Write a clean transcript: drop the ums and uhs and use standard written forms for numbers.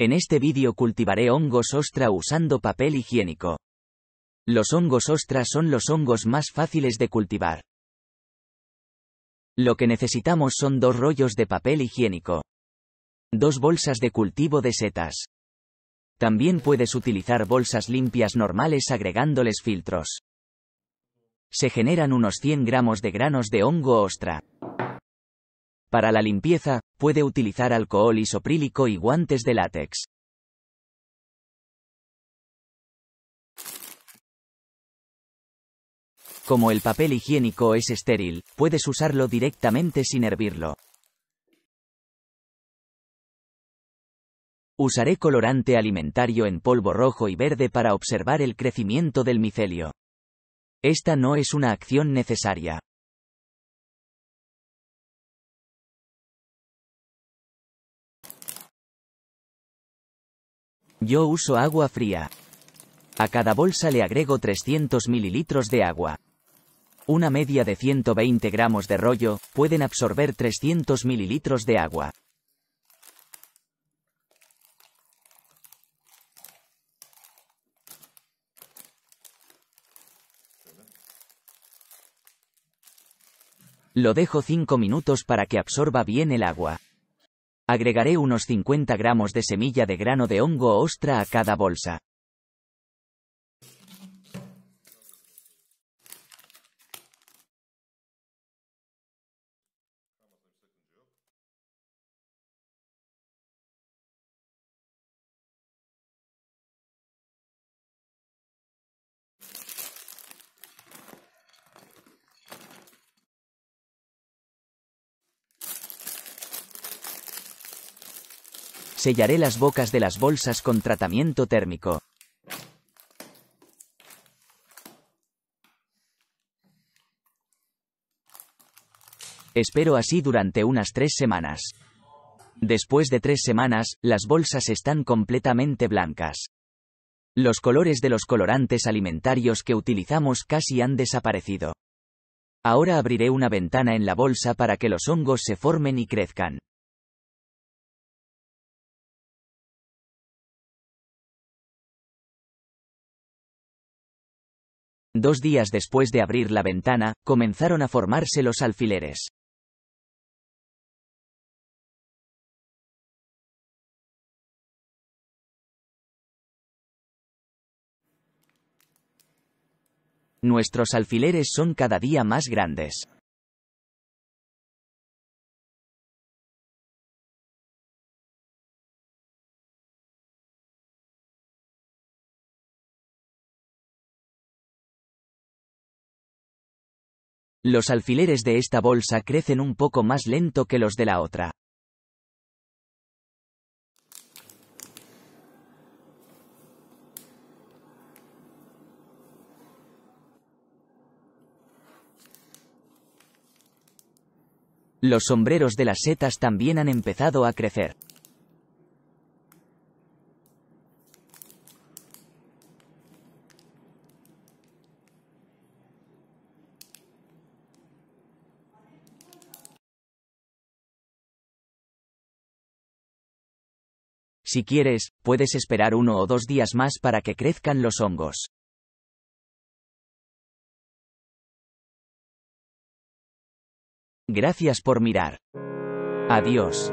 En este vídeo cultivaré hongos ostra usando papel higiénico. Los hongos ostra son los hongos más fáciles de cultivar. Lo que necesitamos son 2 rollos de papel higiénico. 2 bolsas de cultivo de setas. También puedes utilizar bolsas limpias normales agregándoles filtros. Se generan unos 100 gramos de granos de hongo ostra. Para la limpieza, puede utilizar alcohol isoprílico y guantes de látex. Como el papel higiénico es estéril, puedes usarlo directamente sin hervirlo. Usaré colorante alimentario en polvo rojo y verde para observar el crecimiento del micelio. Esta no es una acción necesaria. Yo uso agua fría. A cada bolsa le agrego 300 ml de agua. Una media de 120 gramos de rollo, pueden absorber 300 ml de agua. Lo dejo 5 minutos para que absorba bien el agua. Agregaré unos 50 gramos de semilla de grano de hongo ostra a cada bolsa. Sellaré las bocas de las bolsas con tratamiento térmico. Espero así durante unas 3 semanas. Después de 3 semanas, las bolsas están completamente blancas. Los colores de los colorantes alimentarios que utilizamos casi han desaparecido. Ahora abriré una ventana en la bolsa para que los hongos se formen y crezcan. Dos días después de abrir la ventana, comenzaron a formarse los alfileres. Nuestros alfileres son cada día más grandes. Los alfileres de esta bolsa crecen un poco más lento que los de la otra. Los sombreros de las setas también han empezado a crecer. Si quieres, puedes esperar 1 o 2 días más para que crezcan los hongos. Gracias por mirar. Adiós.